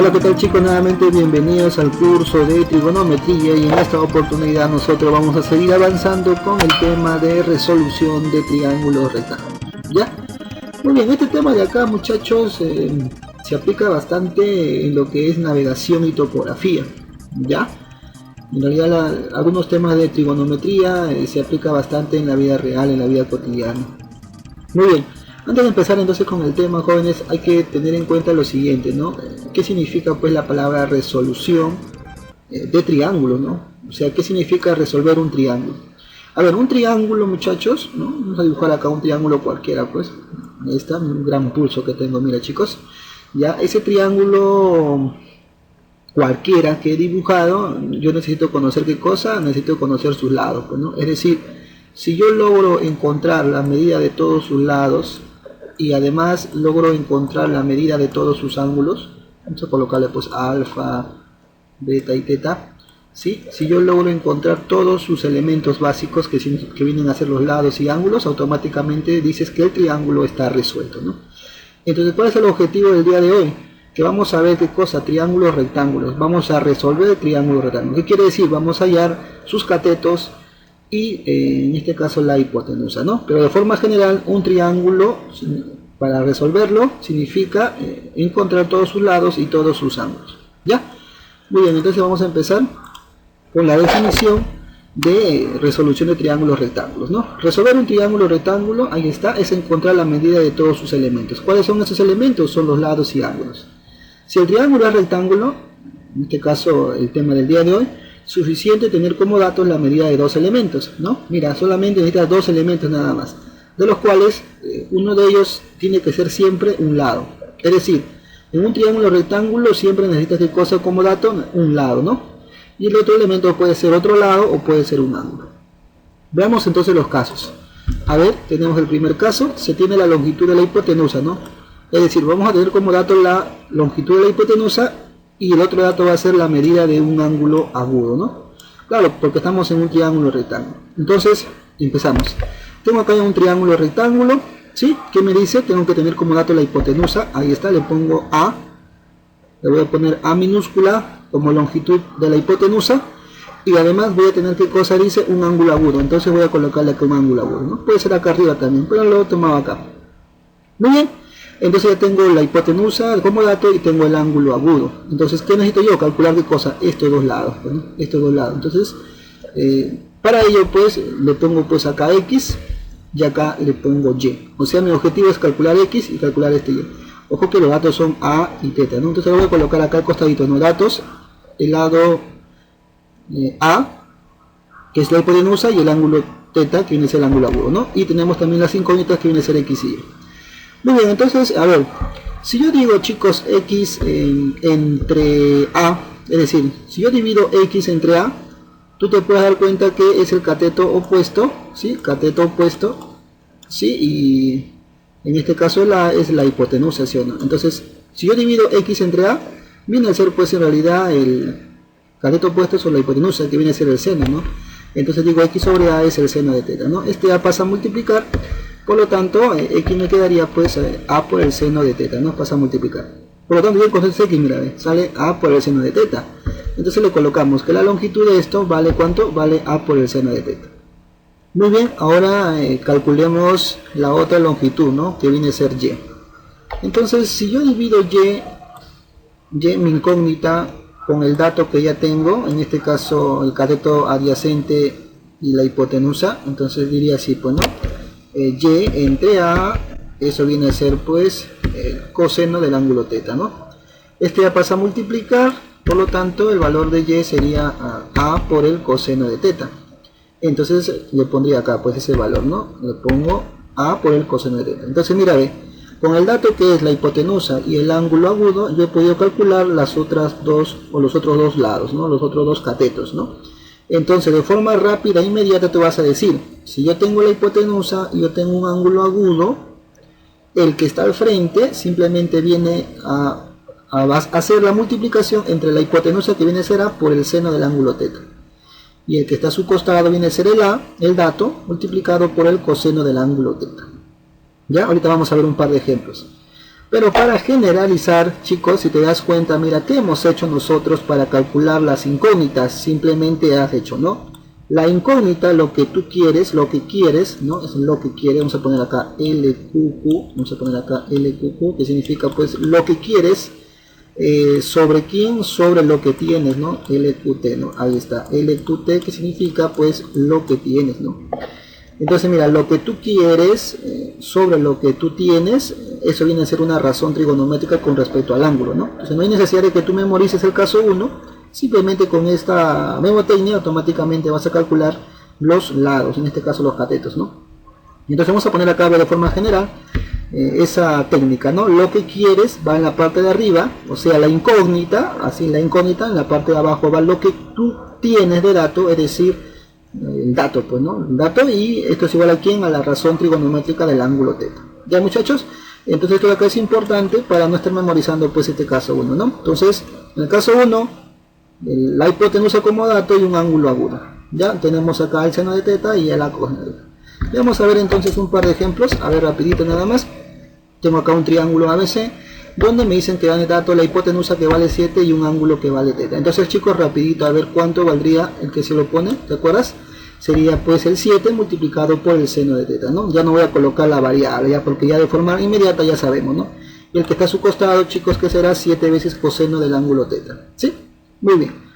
Hola, ¿qué tal chicos? Nuevamente bienvenidos al curso de trigonometría y en esta oportunidad nosotros vamos a seguir avanzando con el tema de resolución de triángulos rectángulos. ¿Ya? Muy bien, este tema de acá muchachos se aplica bastante en lo que es navegación y topografía. ¿Ya? En realidad algunos temas de trigonometría se aplica bastante en la vida real, en la vida cotidiana. Muy bien. Antes de empezar entonces con el tema, jóvenes, hay que tener en cuenta lo siguiente, ¿no? ¿Qué significa pues la palabra resolución de triángulo, ¿no? O sea, ¿qué significa resolver un triángulo? A ver, un triángulo, muchachos, ¿no? Vamos a dibujar acá un triángulo cualquiera, pues. Ahí está, un gran pulso que tengo, mira chicos. Ya, ese triángulo cualquiera que he dibujado, yo necesito conocer qué cosa, necesito conocer sus lados, pues, ¿no? Es decir, si yo logro encontrar la medida de todos sus lados, y además logro encontrar la medida de todos sus ángulos, vamos a colocarle pues alfa, beta y teta, ¿sí? Si yo logro encontrar todos sus elementos básicos que vienen a ser los lados y ángulos, automáticamente dices que el triángulo está resuelto, ¿no? Entonces, ¿cuál es el objetivo del día de hoy? Que vamos a ver qué cosa, triángulos, rectángulos, vamos a resolver triángulos, rectángulos. ¿Qué quiere decir? Vamos a hallar sus catetos y en este caso la hipotenusa, ¿no? Pero de forma general un triángulo para resolverlo significa encontrar todos sus lados y todos sus ángulos. ¿Ya? Muy bien, entonces vamos a empezar con la definición de resolución de triángulos rectángulos, ¿no? Resolver un triángulo rectángulo, ahí está, es encontrar la medida de todos sus elementos. ¿Cuáles son esos elementos? Son los lados y ángulos. Si el triángulo es rectángulo, en este caso el tema del día de hoy, suficiente tener como datos la medida de dos elementos, ¿no? Mira, solamente necesitas dos elementos nada más, de los cuales uno de ellos tiene que ser siempre un lado. Es decir, en un triángulo rectángulo siempre necesitas ¿qué cosa como dato? Un lado, ¿no? Y el otro elemento puede ser otro lado o puede ser un ángulo. Veamos entonces los casos. A ver, tenemos el primer caso, se tiene la longitud de la hipotenusa, ¿no? Es decir, vamos a tener como dato la longitud de la hipotenusa y el otro dato va a ser la medida de un ángulo agudo, ¿no? Claro, porque estamos en un triángulo rectángulo. Entonces, empezamos. Tengo acá un triángulo rectángulo, ¿sí? ¿Qué me dice? Tengo que tener como dato la hipotenusa. Ahí está, le pongo A. Le voy a poner A minúscula como longitud de la hipotenusa. Y además voy a tener, ¿qué cosa dice? Un ángulo agudo. Entonces voy a colocarle acá un ángulo agudo, ¿no? Puede ser acá arriba también, pero lo he tomado acá. Muy bien. Entonces ya tengo la hipotenusa como dato y tengo el ángulo agudo. Entonces, ¿qué necesito yo? Calcular qué cosa, estos dos lados, ¿no? Estos dos lados. Entonces, para ello pues le pongo pues acá X y acá le pongo Y. O sea, mi objetivo es calcular X y calcular este Y. Ojo que los datos son A y teta, ¿no? Entonces lo voy a colocar acá al costadito, ¿no? Datos, el lado A, que es la hipotenusa, y el ángulo teta, que viene a ser el ángulo agudo, ¿no? Y tenemos también las incógnitas que viene a ser X y Y. Muy bien, entonces, a ver, si yo digo, chicos, X entre A, es decir, si yo divido X entre A, tú te puedes dar cuenta que es el cateto opuesto, ¿sí? Cateto opuesto, ¿sí? Y en este caso es la hipotenusa, ¿sí o no? Entonces, si yo divido X entre A, viene a ser, pues, en realidad el cateto opuesto sobre la hipotenusa, que viene a ser el seno, ¿no? Entonces digo, X sobre A es el seno de teta, ¿no? Este A pasa a multiplicar. Por lo tanto, X me quedaría pues A por el seno de teta, ¿no? Pasa a multiplicar. Por lo tanto, yo con X, mira, sale A por el seno de teta. Entonces le colocamos que la longitud de esto vale ¿cuánto? Vale A por el seno de teta. Muy bien, ahora calculemos la otra longitud, ¿no? Que viene a ser Y. Entonces, si yo divido Y, mi incógnita, con el dato que ya tengo, en este caso el cateto adyacente y la hipotenusa, entonces diría así, pues, ¿no? Y entre A, eso viene a ser pues el coseno del ángulo teta, ¿no? Este ya pasa a multiplicar, por lo tanto el valor de Y sería A por el coseno de teta. Entonces le pondría acá pues ese valor, ¿no? Le pongo A por el coseno de teta. Entonces mira, ve, con el dato que es la hipotenusa y el ángulo agudo, yo he podido calcular las otras dos, o los otros dos lados, ¿no? Los otros dos catetos, ¿no? Entonces, de forma rápida e inmediata te vas a decir, si yo tengo la hipotenusa y yo tengo un ángulo agudo, el que está al frente simplemente viene a hacer la multiplicación entre la hipotenusa, que viene a ser A, por el seno del ángulo teta. Y el que está a su costado viene a ser el A, el dato, multiplicado por el coseno del ángulo teta. ¿Ya? Ahorita vamos a ver un par de ejemplos. Pero para generalizar, chicos, si te das cuenta, mira, ¿qué hemos hecho nosotros para calcular las incógnitas? Simplemente has hecho, ¿no? La incógnita, lo que tú quieres, lo que quieres, ¿no? Es lo que quieres, vamos a poner acá LQQ, vamos a poner acá LQQ, que significa pues lo que quieres, sobre quién, sobre lo que tienes, ¿no? LQT, ¿no? Ahí está, LQT, que significa pues lo que tienes, ¿no? Entonces mira, lo que tú quieres sobre lo que tú tienes, eso viene a ser una razón trigonométrica con respecto al ángulo, ¿no? Entonces no hay necesidad de que tú memorices el caso 1, simplemente con esta memotecnia automáticamente vas a calcular los lados, en este caso los catetos, ¿no? Entonces vamos a poner acá de forma general esa técnica, ¿no? Lo que quieres va en la parte de arriba, o sea la incógnita, así la incógnita, en la parte de abajo va lo que tú tienes de dato, es decir, el dato, pues, ¿no? El dato, y esto es igual a quién, a la razón trigonométrica del ángulo teta. ¿Ya, muchachos? Entonces esto de acá es importante para no estar memorizando pues este caso 1, ¿no? Entonces, en el caso 1, la hipotenusa como dato y un ángulo agudo. Ya tenemos acá el seno de teta y el coseno. Vamos a ver entonces un par de ejemplos, a ver rapidito nada más. Tengo acá un triángulo ABC, donde me dicen que dan el dato la hipotenusa que vale 7 y un ángulo que vale teta. Entonces, chicos, rapidito a ver cuánto valdría el que se lo pone, ¿te acuerdas? Sería pues el 7 multiplicado por el seno de teta, ¿no? Ya no voy a colocar la variable, ya, porque ya de forma inmediata ya sabemos, ¿no? Y el que está a su costado, chicos, que será 7 veces coseno del ángulo teta, ¿sí? Muy bien.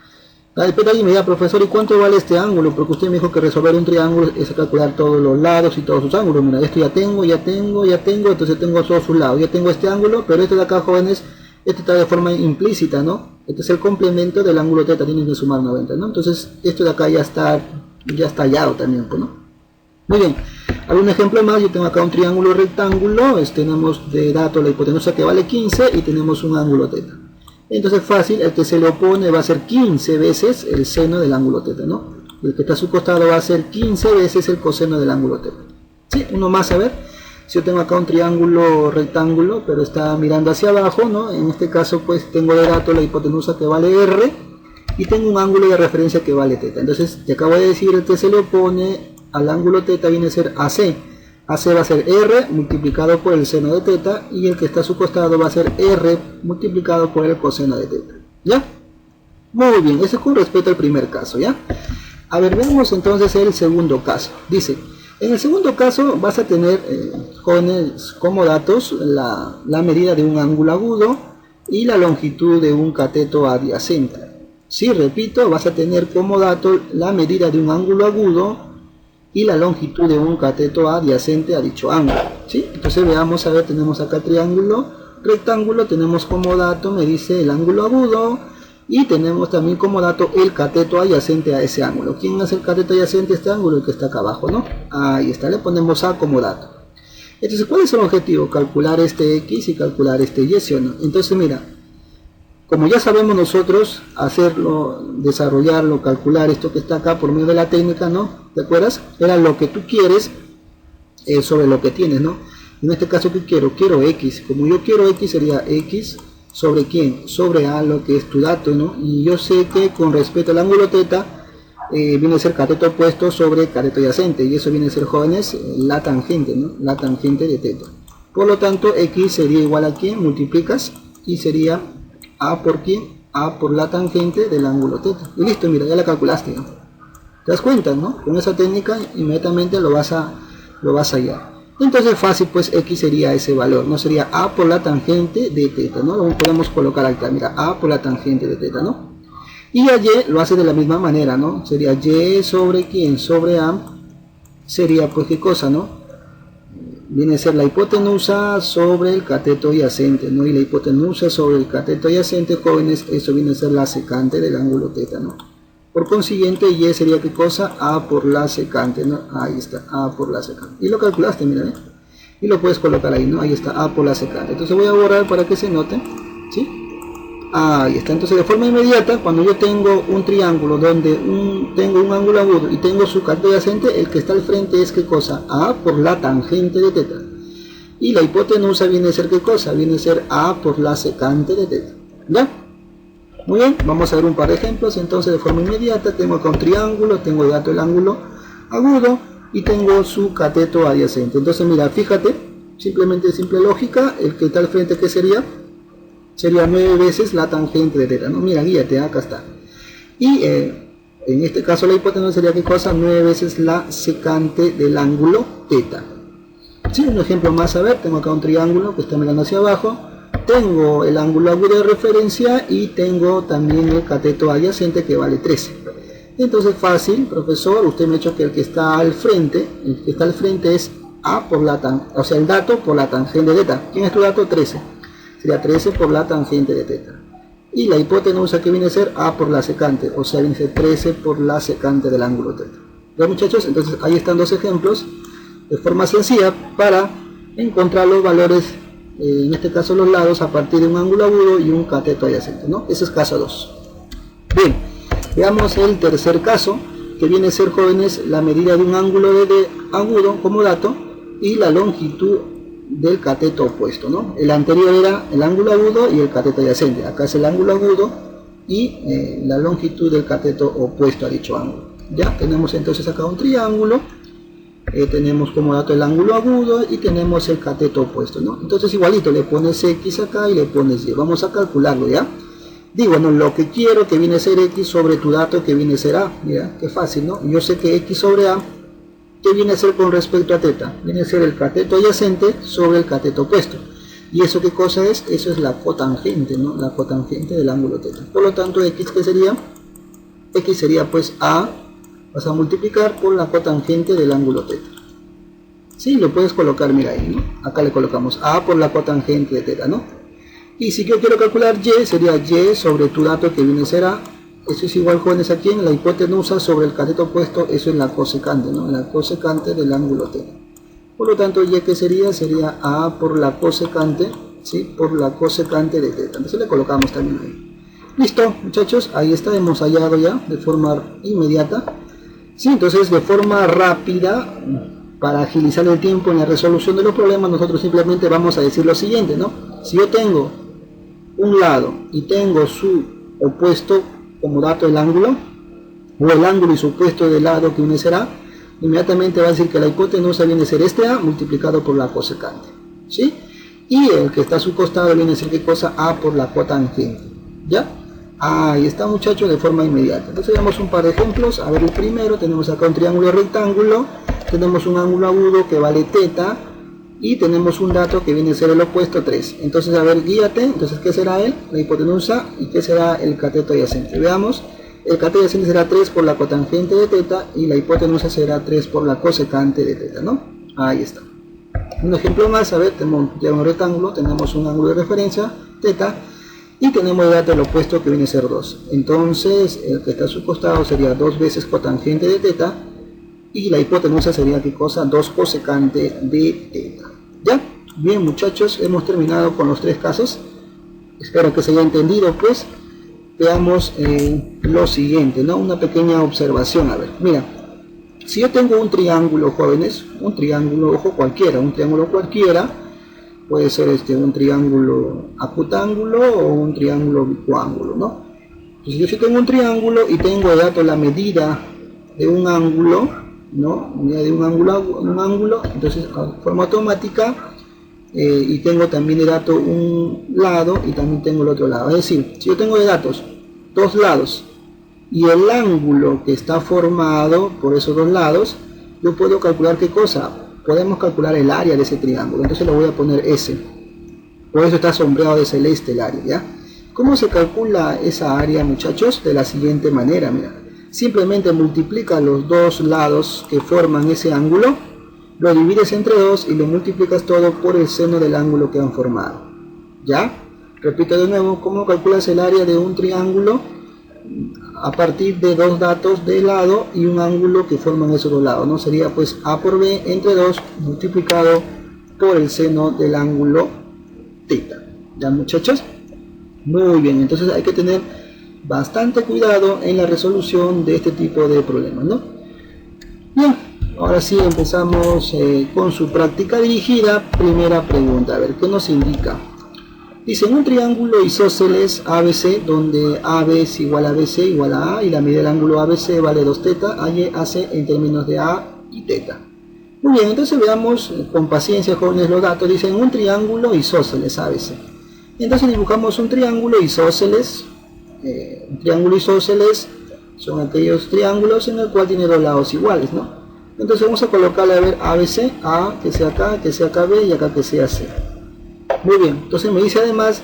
Después alguien me dirá, profesor, ¿y cuánto vale este ángulo? Porque usted me dijo que resolver un triángulo es calcular todos los lados y todos sus ángulos. Mira, esto ya tengo, entonces tengo todos sus lados. Ya tengo este ángulo, pero este de acá, jóvenes, este está de forma implícita, ¿no? Este es el complemento del ángulo teta, tienen que sumar 90, ¿no? Entonces, esto de acá ya está hallado también, pues, ¿no? Muy bien. Algún ejemplo más, yo tengo acá un triángulo rectángulo, tenemos de dato la hipotenusa que vale 15 y tenemos un ángulo teta. Entonces fácil, el que se le opone va a ser 15 veces el seno del ángulo teta, ¿no? El que está a su costado va a ser 15 veces el coseno del ángulo teta. ¿Sí? Uno más, a ver. Si yo tengo acá un triángulo rectángulo, pero está mirando hacia abajo, ¿no? En este caso, pues, tengo de dato la hipotenusa que vale R y tengo un ángulo de referencia que vale teta. Entonces, te acabo de decir, el que se le opone al ángulo teta viene a ser AC. AC va a ser R multiplicado por el seno de teta y el que está a su costado va a ser R multiplicado por el coseno de teta. ¿Ya? Muy bien, eso con respecto al primer caso, ¿ya? A ver, veamos entonces el segundo caso. Dice, en el segundo caso vas a tener como datos la medida de un ángulo agudo y la longitud de un cateto adyacente. Sí, repito, vas a tener como dato la medida de un ángulo agudo y la longitud de un cateto adyacente a dicho ángulo, ¿sí? Entonces veamos, a ver, tenemos acá triángulo, rectángulo, tenemos como dato, me dice el ángulo agudo, y tenemos también como dato el cateto adyacente a ese ángulo. ¿Quién es el cateto adyacente a este ángulo? El que está acá abajo, ¿no? Ahí está, le ponemos A como dato. Entonces, ¿cuál es el objetivo? Calcular este X y calcular este Y, ¿sí o no? Entonces, mira, como ya sabemos nosotros hacerlo, desarrollarlo, calcular esto que está acá por medio de la técnica, ¿no? ¿Te acuerdas? Era lo que tú quieres sobre lo que tienes, ¿no? En este caso, ¿qué quiero? Quiero X. Como yo quiero X, sería X sobre ¿quién? Sobre A, lo que es tu dato, ¿no? Y yo sé que con respecto al ángulo teta, viene a ser cateto opuesto sobre cateto adyacente. Y eso viene a ser, jóvenes, la tangente, ¿no? La tangente de teta. Por lo tanto, X sería igual a ¿quién? Multiplicas y sería A por ¿quién? A por la tangente del ángulo teta. Y listo, mira, ya la calculaste, ¿no? ¿Te das cuenta, no? Con esa técnica inmediatamente lo vas a hallar. Entonces fácil, pues X sería ese valor, ¿no? Sería A por la tangente de teta, ¿no? Lo podemos colocar acá, mira, A por la tangente de teta, ¿no? Y a Y lo hace de la misma manera, ¿no? Sería Y sobre ¿quién? Sobre A, sería pues ¿qué cosa, no? Viene a ser la hipotenusa sobre el cateto adyacente, ¿no? Y la hipotenusa sobre el cateto adyacente, jóvenes, eso viene a ser la secante del ángulo teta, ¿no? Por consiguiente, Y sería ¿qué cosa? A por la secante, ¿no? Ahí está, A por la secante. Y lo calculaste, mira, ¿eh? Y lo puedes colocar ahí, ¿no? Ahí está, A por la secante. Entonces voy a borrar para que se note, ¿sí? Ahí está. Entonces de forma inmediata, cuando yo tengo un triángulo donde tengo un ángulo agudo y tengo su cateto adyacente, el que está al frente es ¿qué cosa? A por la tangente de teta. Y la hipotenusa viene a ser ¿qué cosa? Viene a ser A por la secante de teta. ¿Ya? Muy bien, vamos a ver un par de ejemplos. Entonces de forma inmediata tengo acá un triángulo, tengo de dato el ángulo agudo y tengo su cateto adyacente. Entonces mira, fíjate, Simplemente simple lógica, el que está al frente, ¿qué sería? Sería 9 veces la tangente de teta, ¿no? Mira, guíate, acá está. Y en este caso la hipotenusa sería, ¿qué cosa? 9 veces la secante del ángulo teta. Sí, un ejemplo más, a ver, tengo acá un triángulo que está mirando hacia abajo, tengo el ángulo agudo de referencia y tengo también el cateto adyacente que vale 13. Entonces fácil, profesor, usted me ha dicho que el que está al frente es A por la tangente, o sea, el dato por la tangente de teta. ¿Quién es tu dato? 13. Sería 13 por la tangente de teta. Y la hipotenusa, que viene a ser A por la secante, o sea, viene a ser 13 por la secante del ángulo teta. ¿Ya, muchachos? Entonces ahí están dos ejemplos de forma sencilla para encontrar los valores, en este caso los lados, a partir de un ángulo agudo y un cateto adyacente, ¿no? Ese es caso 2. Bien, veamos el tercer caso, que viene a ser, jóvenes, la medida de un ángulo de agudo como dato y la longitud del cateto opuesto, ¿no? El anterior era el ángulo agudo y el cateto adyacente. Acá es el ángulo agudo y la longitud del cateto opuesto a dicho ángulo. Ya tenemos entonces acá un triángulo. Tenemos como dato el ángulo agudo y tenemos el cateto opuesto, ¿no? Entonces igualito, le pones X acá y le pones Y. Vamos a calcularlo, ¿ya? Digo, no, lo que quiero, que viene a ser X sobre tu dato, que viene a ser A. Mira, qué fácil, ¿no? Yo sé que X sobre A, ¿qué viene a ser con respecto a teta? Viene a ser el cateto adyacente sobre el cateto opuesto. ¿Y eso qué cosa es? Eso es la cotangente, ¿no? La cotangente del ángulo teta. Por lo tanto, X, ¿qué sería? X sería pues A, vas a multiplicar por la cotangente del ángulo teta. Sí, lo puedes colocar, mira ahí, ¿no? Acá le colocamos A por la cotangente de teta, ¿no? Y si yo quiero calcular Y, sería Y sobre tu dato, que viene a ser A. Eso es igual, jóvenes, aquí en la hipotenusa sobre el cateto opuesto, eso es la cosecante, ¿no? La cosecante del ángulo teta. Por lo tanto, Y, ¿qué sería? Sería A por la cosecante, ¿sí? Por la cosecante de teta. Entonces le colocamos también ahí. Listo, muchachos, ahí está, hemos hallado ya de forma inmediata. Sí, entonces de forma rápida, para agilizar el tiempo en la resolución de los problemas, nosotros simplemente vamos a decir lo siguiente, ¿no? Si yo tengo un lado y tengo su opuesto como dato el ángulo, o el ángulo y su opuesto del lado que une será, inmediatamente va a decir que la hipotenusa viene a ser este A multiplicado por la cosecante, ¿sí? Y el que está a su costado viene a ser, ¿qué cosa? A por la cotangente, ¿ya? Ahí está, muchachos, de forma inmediata. Entonces veamos un par de ejemplos. A ver, el primero, tenemos acá un triángulo rectángulo, tenemos un ángulo agudo que vale teta y tenemos un dato que viene a ser el opuesto 3. Entonces, a ver, guíate. Entonces, ¿qué será él? La hipotenusa. ¿Y qué será el cateto adyacente? Veamos. El cateto adyacente será 3 por la cotangente de teta y la hipotenusa será 3 por la cosecante de teta, ¿no? Ahí está. Un ejemplo más, a ver, tenemos un rectángulo, tenemos un ángulo de referencia, teta, y tenemos el dato del opuesto que viene a ser 2. Entonces, el que está a su costado sería 2 veces cotangente de teta, y la hipotenusa sería, ¿qué cosa? 2 cosecante de teta. ¿Ya? Bien, muchachos, hemos terminado con los 3 casos. Espero que se haya entendido, pues. Veamos lo siguiente, ¿no? Una pequeña observación, a ver, mira. Si yo tengo un triángulo, jóvenes, un triángulo, ojo, cualquiera, un triángulo cualquiera, puede ser un triángulo acutángulo o un triángulo bicuángulo, ¿no? Entonces, yo tengo un triángulo y tengo de dato la medida de un ángulo, ¿no? Medida de un ángulo, entonces, de forma automática, y tengo también de dato un lado y también tengo el otro lado. Es decir, si yo tengo de datos dos lados y el ángulo que está formado por esos dos lados, yo puedo calcular, ¿qué cosa? Podemos calcular el área de ese triángulo. Entonces le voy a poner S. Por eso está sombreado de celeste el área, ¿ya? ¿Cómo se calcula esa área, muchachos? De la siguiente manera, mira. Simplemente multiplica los dos lados que forman ese ángulo, lo divides entre 2 y lo multiplicas todo por el seno del ángulo que han formado. ¿Ya? Repito de nuevo, ¿cómo calculas el área de un triángulo? A partir de dos datos de lado y un ángulo que forman esos dos lados, ¿no? Sería pues A por B entre 2 multiplicado por el seno del ángulo θ. ¿Ya, muchachos? Muy bien, entonces hay que tener bastante cuidado en la resolución de este tipo de problemas, ¿no? Bien, ahora sí empezamos con su práctica dirigida. Primera pregunta, a ver, ¿qué nos indica? Dice, en un triángulo isósceles ABC, donde AB es igual a BC igual a A, y la medida del ángulo ABC vale 2θ, hace en términos de A y θ. Muy bien, entonces veamos con paciencia, jóvenes, los datos. Dicen un triángulo isósceles ABC. Entonces dibujamos un triángulo isósceles. Un triángulo isósceles son aquellos triángulos en el cual tiene dos lados iguales, ¿no? Entonces vamos a colocarle, a ver, ABC, A, que sea acá, que sea acá B y acá que sea C. Muy bien, entonces me dice además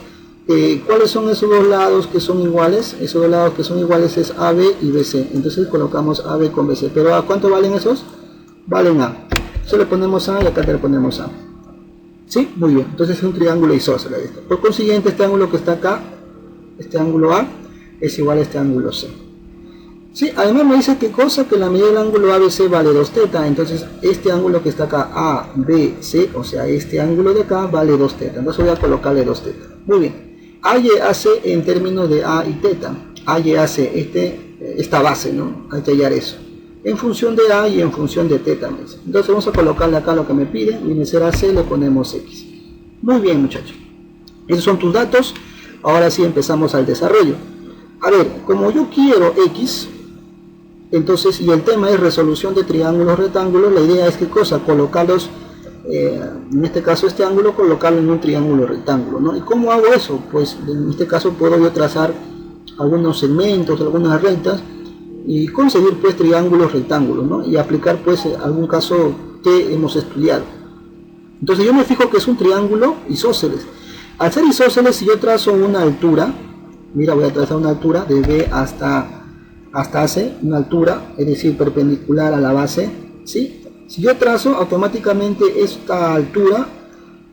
cuáles son esos dos lados que son iguales. Esos dos lados que son iguales es AB y BC. Entonces colocamos AB con BC. Pero ¿a cuánto valen esos? Valen A. Entonces le ponemos A y acá le ponemos A. ¿Sí? Muy bien. Entonces es un triángulo isósceles. Por consiguiente, este ángulo que está acá, este ángulo A, es igual a este ángulo C. ¿Sí? Además me dice qué cosa, que la medida del ángulo ABC vale 2 teta. Entonces este ángulo que está acá, ABC, o sea, este ángulo de acá vale 2 teta. Entonces voy a colocarle 2 teta. Muy bien. AY hace en términos de A y teta. AY hace esta base, ¿no? Hay que hallar eso. En función de A y en función de teta. Entonces vamos a colocarle acá lo que me pide. Viene a ser AC, le ponemos X. Muy bien, muchachos. Esos son tus datos. Ahora sí empezamos al desarrollo. A ver, como yo quiero X, entonces, y el tema es resolución de triángulos rectángulos, la idea es qué cosa, colocarlos, en este caso este ángulo, colocarlo en un triángulo rectángulo, ¿no? ¿Y cómo hago eso? Pues en este caso puedo yo trazar algunos segmentos, algunas rectas y conseguir pues triángulos rectángulos, ¿no? Y aplicar pues algún caso que hemos estudiado. Entonces yo me fijo que es un triángulo isósceles. Al ser isósceles, si yo trazo una altura, mira, voy a trazar una altura de B hasta AC, una altura, es decir, perpendicular a la base, ¿sí? Si yo trazo automáticamente esta altura,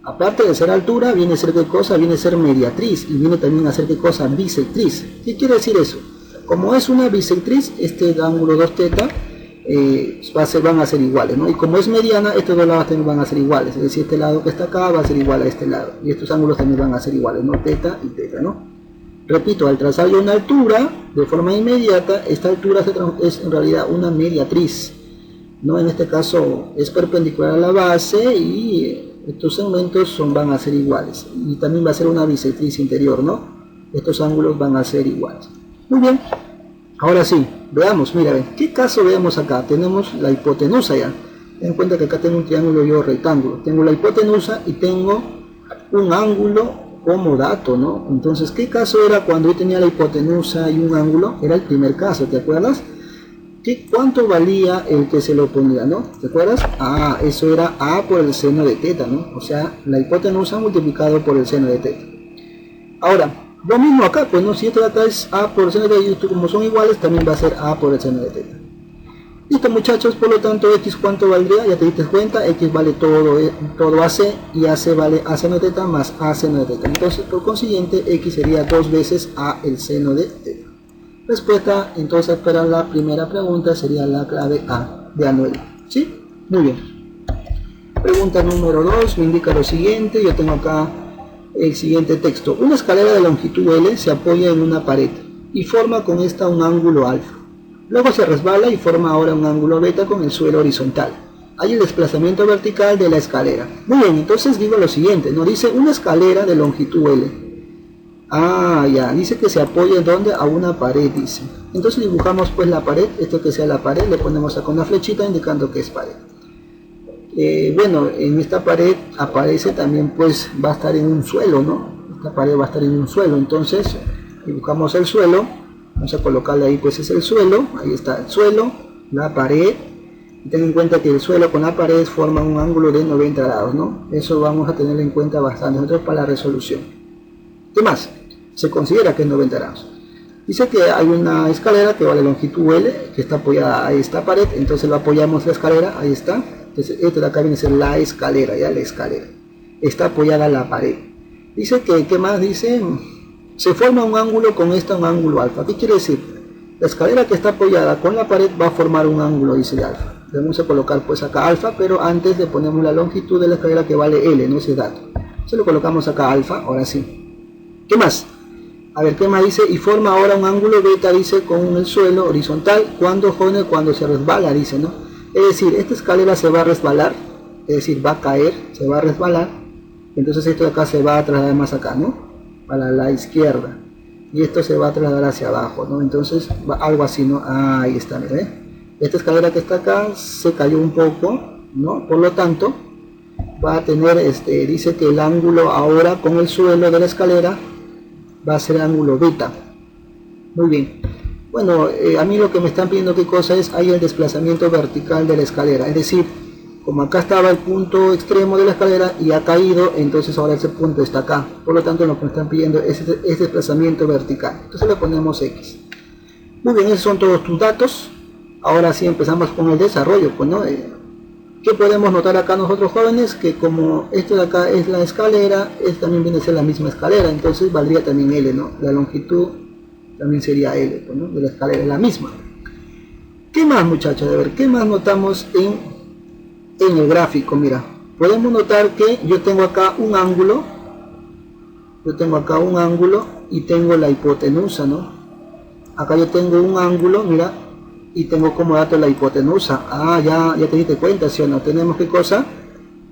aparte de ser altura, viene a ser qué cosa, viene a ser mediatriz y viene también a ser qué cosa, bisectriz. ¿Qué quiere decir eso? Como es una bisectriz, este ángulo 2 teta van a ser iguales, ¿no? Y como es mediana, estos dos lados también van a ser iguales, es decir, este lado que está acá va a ser igual a este lado y estos ángulos también van a ser iguales, ¿no? Teta y teta, ¿no? Repito, al trazar yo una altura de forma inmediata, esta altura es en realidad una mediatriz, ¿no? En este caso es perpendicular a la base y estos segmentos van a ser iguales. Y también va a ser una bisectriz interior, ¿no? Estos ángulos van a ser iguales. Muy bien. Ahora sí, veamos, mira, ¿qué caso vemos acá? Tenemos la hipotenusa ya. Ten en cuenta que acá tengo un triángulo yo rectángulo. Tengo la hipotenusa y tengo un ángulo como dato, ¿no? Entonces, ¿qué caso era cuando yo tenía la hipotenusa y un ángulo? Era el primer caso, ¿te acuerdas? ¿Cuánto valía el que se lo ponía, no? ¿Te acuerdas? Ah, eso era A por el seno de teta, ¿no? O sea, la hipotenusa multiplicado por el seno de teta. Ahora, lo mismo acá, pues no, si esto de acá es A por el seno de teta y esto como son iguales, también va a ser A por el seno de teta. Listo, muchachos, por lo tanto, X ¿cuánto valdría? Ya te diste cuenta, X vale todo AC y AC vale A seno de teta más A seno de teta. Entonces, por consiguiente, X sería 2 veces A el seno de teta. Respuesta, entonces, para la primera pregunta sería la clave A de Anuel. ¿Sí? Muy bien. Pregunta número 2 me indica lo siguiente. Yo tengo acá el siguiente texto. Una escalera de longitud L se apoya en una pared y forma con esta un ángulo alfa. Luego se resbala y forma ahora un ángulo beta con el suelo horizontal. Hay el desplazamiento vertical de la escalera. Muy bien, entonces digo lo siguiente, nos dice una escalera de longitud L. Ah, ya, dice que se apoya ¿dónde? A una pared, dice. Entonces dibujamos pues la pared, esto que sea la pared, le ponemos acá una flechita indicando que es pared. Bueno, en esta pared aparece también pues va a estar en un suelo, ¿no? Esta pared va a estar en un suelo, entonces dibujamos el suelo. Vamos a colocarle ahí, pues es el suelo, ahí está el suelo, la pared, y ten en cuenta que el suelo con la pared forman un ángulo de 90 grados, ¿no? Eso vamos a tener en cuenta bastante nosotros para la resolución. ¿Qué más? Se considera que es 90 grados. Dice que hay una escalera que vale longitud L, que está apoyada a esta pared, entonces lo apoyamos la escalera, ahí está. Entonces esto de acá viene a ser la escalera, ya la escalera. Está apoyada a la pared. Dice que, ¿qué más dice? Se forma un ángulo con un ángulo alfa. ¿Qué quiere decir? La escalera que está apoyada con la pared va a formar un ángulo, dice de alfa. Vamos a colocar pues acá alfa, pero antes le ponemos la longitud de la escalera que vale L, no ese dato. Se lo colocamos acá alfa, ahora sí. ¿Qué más? A ver, ¿qué más dice? Y forma ahora un ángulo beta, dice, con el suelo horizontal. ¿Cuándo, jóvenes? Cuando se resbala, dice, ¿no? Es decir, esta escalera se va a resbalar, es decir, va a caer, se va a resbalar. Entonces esto de acá se va a trasladar más acá, ¿no? Para la izquierda, y esto se va a trasladar hacia abajo, ¿no? Entonces algo así, ¿no? Ah, ahí está, mira, esta escalera que está acá se cayó un poco, ¿no? Por lo tanto, va a tener, dice que el ángulo ahora con el suelo de la escalera va a ser ángulo beta. Muy bien. Bueno, a mí lo que me están pidiendo qué cosa es, hay el desplazamiento vertical de la escalera, es decir, como acá estaba el punto extremo de la escalera y ha caído, entonces ahora ese punto está acá. Por lo tanto, lo que me están pidiendo es desplazamiento vertical. Entonces le ponemos X. Muy bien, esos son todos tus datos. Ahora sí empezamos con el desarrollo, pues, ¿no? ¿Qué podemos notar acá nosotros jóvenes? Que como esto de acá es la escalera, esto también viene a ser la misma escalera, entonces valdría también L, ¿no? La longitud también sería L, pues, ¿no? De la escalera, la misma. ¿Qué más, muchachos? A ver, ¿qué más notamos en el gráfico? Mira, podemos notar que yo tengo acá un ángulo, y tengo la hipotenusa, ¿no? Acá yo tengo un ángulo, mira, y tengo como dato la hipotenusa. Ah, ya te diste cuenta, ¿sí o no? Tenemos qué cosa,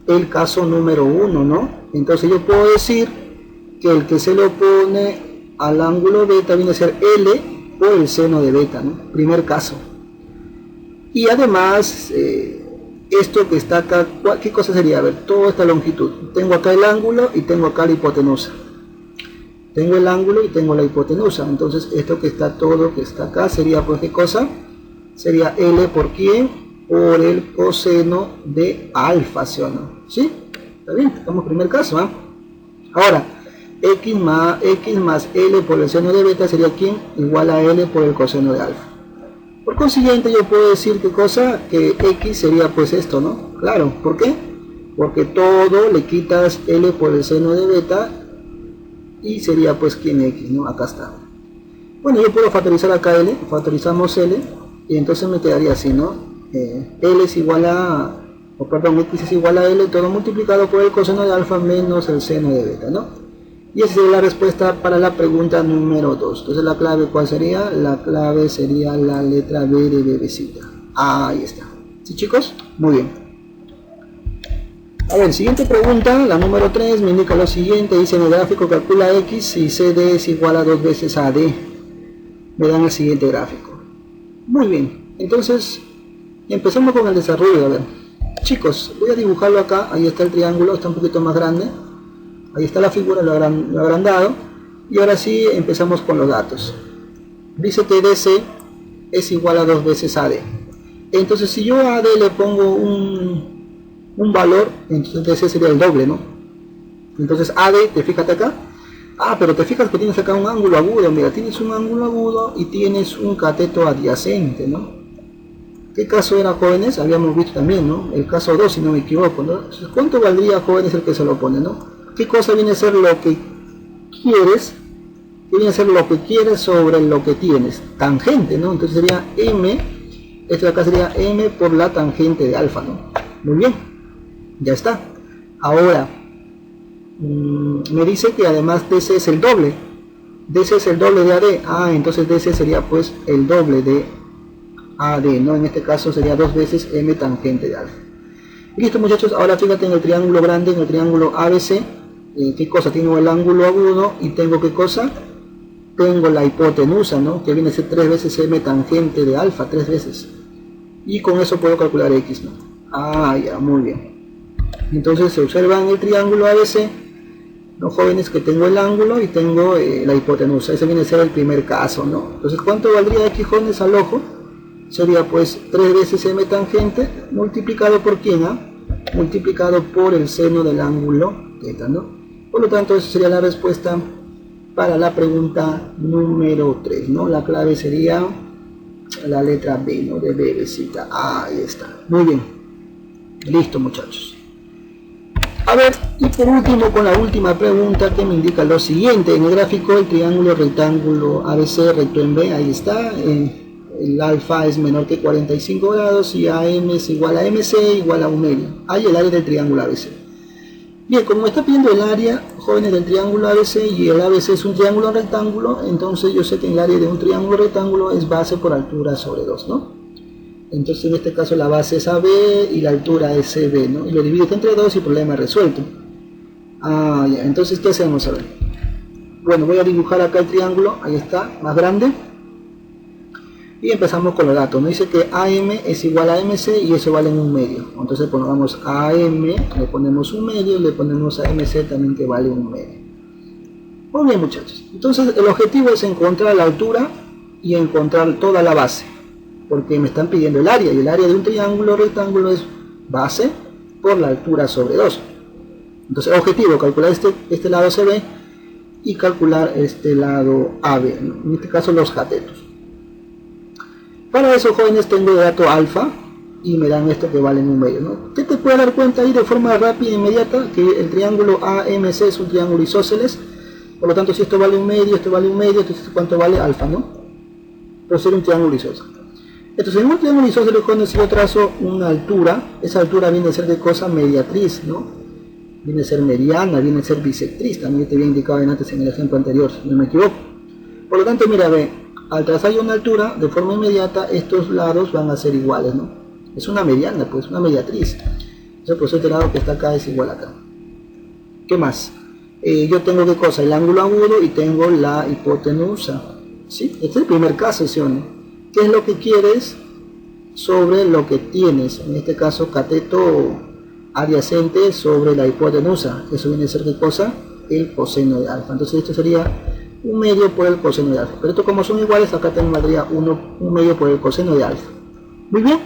el caso número 1, ¿no? Entonces yo puedo decir que el que se le opone al ángulo beta viene a ser L por el seno de beta, ¿no? Primer caso. Y además, esto que está acá, ¿qué cosa sería? A ver, toda esta longitud. Tengo acá el ángulo y tengo acá la hipotenusa. Tengo el ángulo y tengo la hipotenusa. Entonces, esto que está todo, que está acá, sería, pues, ¿qué cosa? Sería L por quién? Por el coseno de alfa, ¿sí o no? ¿Sí? ¿Está bien? Estamos en primer caso, ¿ah? Ahora, X más L por el seno de beta sería ¿quién? Igual a L por el coseno de alfa. Por consiguiente, yo puedo decir qué cosa, que X sería pues esto, ¿no? Claro, ¿por qué? Porque todo le quitas L por el seno de beta y sería pues ¿quién? X, ¿no? Acá está. Bueno, yo puedo factorizar acá L, factorizamos L y entonces me quedaría así, ¿no? L es igual a, X es igual a L todo multiplicado por el coseno de alfa menos el seno de beta, ¿no? Y esa sería la respuesta para la pregunta número 2. Entonces la clave, ¿cuál sería? La clave sería la letra B de bebecita. Ahí está. ¿Sí, chicos? Muy bien. A ver, siguiente pregunta, la número 3, me indica lo siguiente. Dice en el gráfico calcula X y CD es igual a 2 veces AD. Me dan el siguiente gráfico. Muy bien. Entonces, empezamos con el desarrollo. A ver, chicos, voy a dibujarlo acá. Ahí está el triángulo, está un poquito más grande. Ahí está la figura, lo agrandado. Y ahora sí empezamos con los datos. Dice que DC es igual a 2 veces AD. Entonces si yo a AD le pongo un valor, entonces DC sería el doble, ¿no? Entonces AD, te fíjate acá. Ah, pero te fijas que tienes acá un ángulo agudo. Mira, tienes un ángulo agudo y tienes un cateto adyacente, ¿no? ¿Qué caso era, jóvenes? Habíamos visto también, ¿no? El caso 2, si no me equivoco, ¿no? Entonces, ¿cuánto valdría, jóvenes, el que se lo pone, ¿no? ¿Qué cosa viene a ser lo que quieres? Viene a ser lo que quieres sobre lo que tienes. Tangente, ¿no? Entonces sería M, esto de acá sería M por la tangente de alfa, ¿no? Muy bien, ya está. Ahora, me dice que además DC es el doble. DC es el doble de AD. Ah, entonces DC sería pues el doble de AD, ¿no? En este caso sería 2 veces M tangente de alfa. Listo, muchachos, ahora fíjate en el triángulo grande, en el triángulo ABC. ¿Qué cosa? Tengo el ángulo agudo y tengo ¿qué cosa? Tengo la hipotenusa, ¿no? Que viene a ser 3 veces M tangente de alfa, 3 veces. Y con eso puedo calcular X, ¿no? Ah, ya, muy bien. Entonces se observa en el triángulo ABC, ¿no, jóvenes? Que tengo el ángulo y tengo la hipotenusa. Ese viene a ser el primer caso, ¿no? Entonces, ¿cuánto valdría X, jóvenes, al ojo? Sería pues 3 veces M tangente multiplicado por ¿quién? Multiplicado por el seno del ángulo θ, ¿no? Por lo tanto, esa sería la respuesta para la pregunta número 3, ¿no? La clave sería la letra B, ¿no? De bebecita. Ahí está. Muy bien. Listo, muchachos. A ver, y por último, con la última pregunta que me indica lo siguiente. En el gráfico, el triángulo rectángulo ABC recto en B, ahí está. El alfa es menor que 45 grados y AM es igual a MC igual a 1 medio. Ahí el área del triángulo ABC. Bien, como me está pidiendo el área, jóvenes, del triángulo ABC y el ABC es un triángulo rectángulo, entonces yo sé que el área de un triángulo rectángulo es base por altura sobre 2, ¿no? Entonces en este caso la base es AB y la altura es CB, ¿no? Y lo divides entre 2 y problema resuelto. Ah, ya, entonces ¿qué hacemos? A ver. Bueno, voy a dibujar acá el triángulo, ahí está, más grande. Y empezamos con los datos. Nos dice que AM es igual a MC y eso vale en 1/2. Entonces pongamos AM, le ponemos 1/2, le ponemos a MC también que vale 1/2. Muy bien, muchachos. Entonces el objetivo es encontrar la altura y encontrar toda la base. Porque me están pidiendo el área, y el área de un triángulo rectángulo es base por la altura sobre 2. Entonces el objetivo, calcular este lado CB y calcular este lado AB, ¿no? En este caso los catetos. Para eso, jóvenes, tengo de dato alfa y me dan esto que vale en 1/2, ¿no? ¿Qué te puede dar cuenta ahí de forma rápida e inmediata? Que el triángulo AMC es un triángulo isósceles. Por lo tanto, si esto vale 1/2, esto vale 1/2, entonces ¿cuánto vale alfa, no? Por ser un triángulo isósceles. Entonces, en un triángulo isósceles, jóvenes, si yo trazo una altura, esa altura viene a ser de cosa mediatriz, ¿no? Viene a ser mediana, viene a ser bisectriz. También te había indicado antes en el ejemplo anterior, si no me equivoco. Por lo tanto, mira, ve, al trazar una altura, de forma inmediata, estos lados van a ser iguales, ¿no? Es una mediana, pues, una mediatriz. Entonces, pues este lado que está acá es igual acá. ¿Qué más? Yo tengo qué cosa, el ángulo agudo y tengo la hipotenusa, ¿sí? Este es el primer caso, ¿sí o no? ¿Qué es lo que quieres sobre lo que tienes? En este caso, cateto adyacente sobre la hipotenusa. Eso viene a ser qué cosa, el coseno de alfa. Entonces esto sería 1/2 por el coseno de alfa. Pero esto, como son iguales, acá también valdría 1/2 por el coseno de alfa. Muy bien.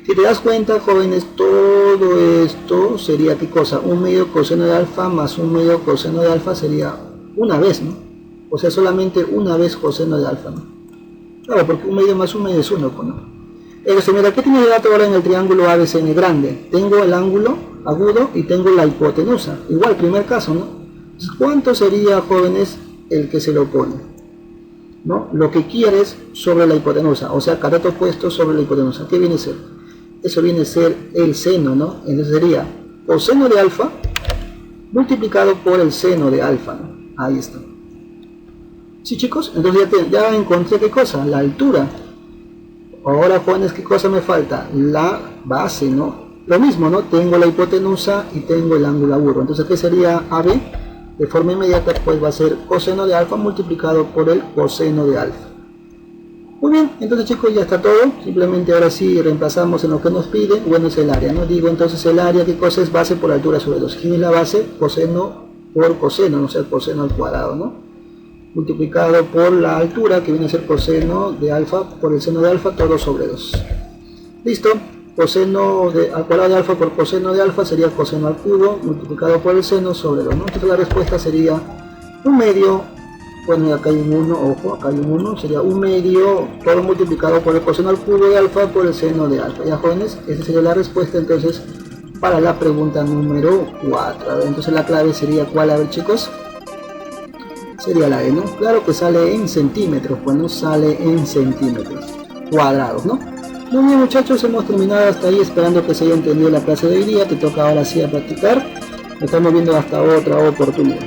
Si te das cuenta, jóvenes, todo esto sería qué cosa, 1/2 coseno de alfa más 1/2 coseno de alfa sería una vez, ¿no? O sea, solamente una vez coseno de alfa, ¿no? Claro, porque 1/2 más 1/2 es 1, ¿no? Entonces, mira, ¿qué tiene de dato ahora en el triángulo ABCN grande? Tengo el ángulo agudo y tengo la hipotenusa. Igual, primer caso, ¿no? Entonces, ¿cuánto sería, jóvenes, el que se lo pone? ¿No? Lo que quieres sobre la hipotenusa, o sea, cateto opuesto sobre la hipotenusa. ¿Qué viene a ser? Eso viene a ser el seno, ¿no? Entonces sería coseno de alfa multiplicado por el seno de alfa, ¿no? Ahí está. ¿Sí, chicos? Entonces ya encontré qué cosa, la altura. Ahora, jóvenes, ¿qué cosa me falta? La base, ¿no? Lo mismo, ¿no? Tengo la hipotenusa y tengo el ángulo agudo. Entonces, ¿qué sería AB? De forma inmediata, pues va a ser coseno de alfa multiplicado por el coseno de alfa. Muy bien, entonces, chicos, ya está todo. Simplemente ahora sí reemplazamos en lo que nos pide. Bueno, es el área, ¿no? Digo, entonces el área, ¿qué cosa es? Base por altura sobre 2. ¿Quién es la base? Coseno por coseno, no sea coseno al cuadrado, ¿no? Multiplicado por la altura, que viene a ser coseno de alfa por el seno de alfa, todo sobre 2. Listo. Coseno al cuadrado de alfa por coseno de alfa sería coseno al cubo multiplicado por el seno sobre 2, ¿no? Entonces la respuesta sería 1/2. Bueno, acá hay un 1, ojo, acá hay un 1, sería 1/2, todo multiplicado por el coseno al cubo de alfa por el seno de alfa. Ya, jóvenes, esa sería la respuesta entonces para la pregunta número 4. A ver, entonces la clave sería ¿cuál? A ver, chicos, sería la E, ¿no? Claro que sale en centímetros, pues no sale en centímetros cuadrados, ¿no? Muy bien, muchachos, hemos terminado hasta ahí, esperando que se haya entendido la clase de hoy día. Te toca ahora sí a practicar. Nos estamos viendo hasta otra oportunidad.